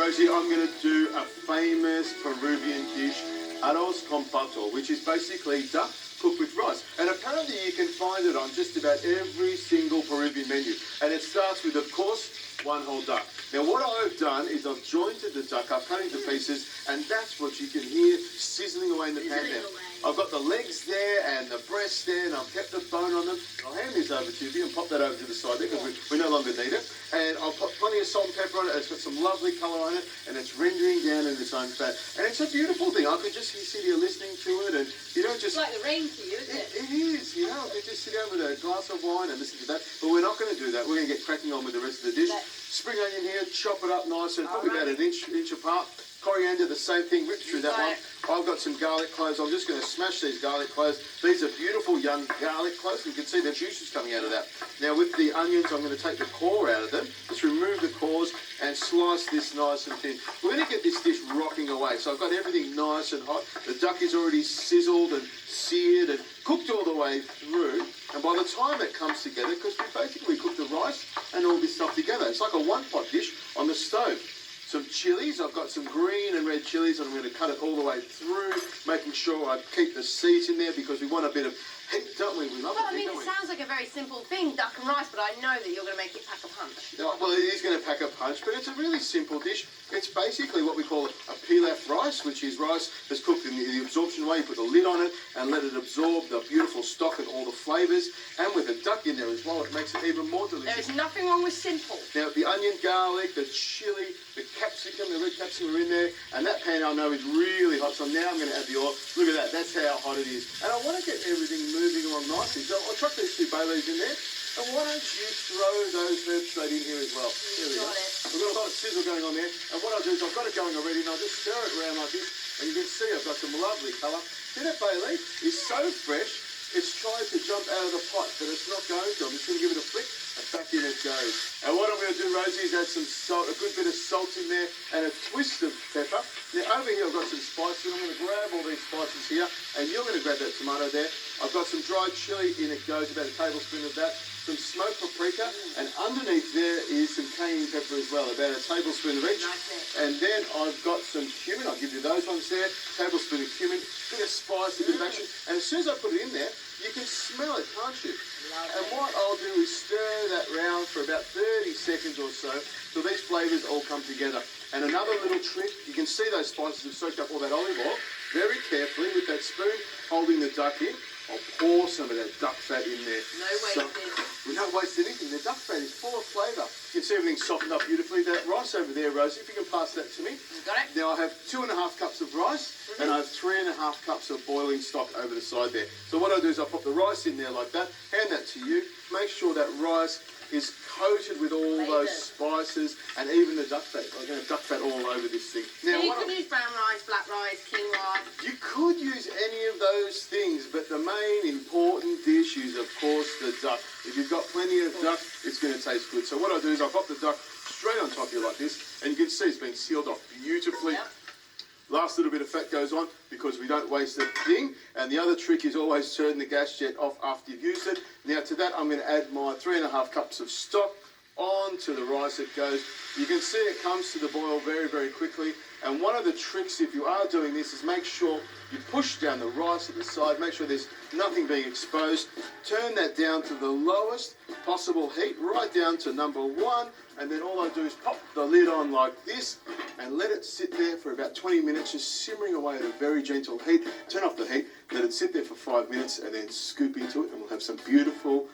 Rosie, I'm going to do a famous Peruvian dish, arroz con pato, which is basically duck cooked with rice. And apparently you can find it on just about every single Peruvian menu. And it starts with, of course, one whole duck. Now what I've done is I've jointed the duck, I've cut into pieces, and that's what you can hear sizzling away in the pan now. I've got the legs there and the breast there, and I've kept the bone on them. I'll hand this over to you and pop that over to the side there because we no longer need it. And I'll put plenty of salt and pepper on it. It's got some lovely colour on it, and it's rendering down in its own fat. And it's a beautiful thing. I could just sit here listening to it, and you don't just... It's like the rain to you, isn't it? It is, you know. I could just sit down with a glass of wine and listen to that. But we're not going to do that. We're going to get cracking on with the rest of the dish. Spring onion here, chop it up nice, and probably about an inch apart. Coriander, the same thing, whipped through that one. I've got some garlic cloves. I'm just going to smash these garlic cloves. These are beautiful young garlic cloves. You can see the juices coming out of that. Now with the onions, I'm going to take the core out of them. Just remove the cores and slice this nice and thin. We're going to get this dish rocking away. So I've got everything nice and hot. The duck is already sizzled and seared and cooked all the way through. And by the time it comes together, because we basically cook the rice and all this stuff together, it's like a one-pot dish on the stove. Some chilies, I've got some green and red chilies, and I'm going to cut it all the way through, making sure I keep the seeds in there because we want a bit of heat, don't we? We love well, it, I mean, it sounds like a very simple thing, duck and rice, but I know that you're going to make it pack a punch. Well, it is going to pack a punch, but it's a really simple dish. It's basically what we call a pilaf rice, which is rice that's cooked in the absorption way. You put the lid on it and let it absorb the beautiful stock and all the flavours. And with the duck in there as well, it makes it even more delicious. There is nothing wrong with simple. Now, the onion, garlic, the chilli, the capsicum, the red capsicum are in there, and that pan I know is really hot, so now I'm going to add the oil. Look at that, that's how hot it is. And I want to get everything moving along nicely, so I'll chuck these two bay leaves in there. And why don't you throw those herbs straight in here as well? There we go. We've got a lot of sizzle going on there, and what I'll do is I've got it going already, and I'll just stir it around like this, and you can see I've got some lovely colour. See that bay leaf is so fresh, it's tried to jump out of the pot, but it's not going to. I'm just going to give it a flick, and back in it goes. And what I'm going to do, Rosie, is add some salt, a good bit of salt in there, and a twist of pepper. Now, over here I've got some spices, and I'm going to grab all these spices here, and you're going to grab that tomato there. I've got some dried chilli, in it goes, about a tablespoon of that. Some smoked paprika, and underneath there is some cayenne pepper as well, about a tablespoon of each. And then I've got some cumin, I'll give you those ones there, tablespoon of cumin, a bit of spice, a bit of action, and as soon as I put it in there, you can smell it, can't you? And what I'll do is stir that round for about 30 seconds or so, so these flavours all come together. And another little trick, you can see those spices have soaked up all that olive oil. Very carefully, with that spoon, holding the duck in, I'll pour some of that duck fat in there. No wasting. We don't waste anything. The duck fat is full of flavour. You can see everything softened up beautifully. That rice over there, Rosie, if you can pass that to me. Got it. Now I have 2.5 cups of rice, and I have 3.5 cups of boiling stock over the side there. So what I'll do is I'll pop the rice in there like that, hand that to you, make sure that rice is coated with all those spices and even the duck fat. I'm going to have duck fat all over this thing. Now, so you could use brown rice, black rice, quinoa. You could use any of those things, but the main important dish is, of course, the duck. If you've got plenty of duck, it's going to taste good. So what I'll do is I'll pop the duck straight on top here like this, and you can see it's been sealed off beautifully. Yep. Last little bit of fat goes on because we don't waste a thing. And the other trick is always turn the gas jet off after you've used it. Now to that I'm going to add my 3.5 cups of stock onto the rice it goes. You can see it comes to the boil very, very quickly. And one of the tricks, if you are doing this, is make sure you push down the rice at the side, make sure there's nothing being exposed. Turn that down to the lowest possible heat, right down to number 1. And then all I do is pop the lid on like this and let it sit there for about 20 minutes, just simmering away at a very gentle heat. Turn off the heat, let it sit there for 5 minutes, and then scoop into it, and we'll have some beautiful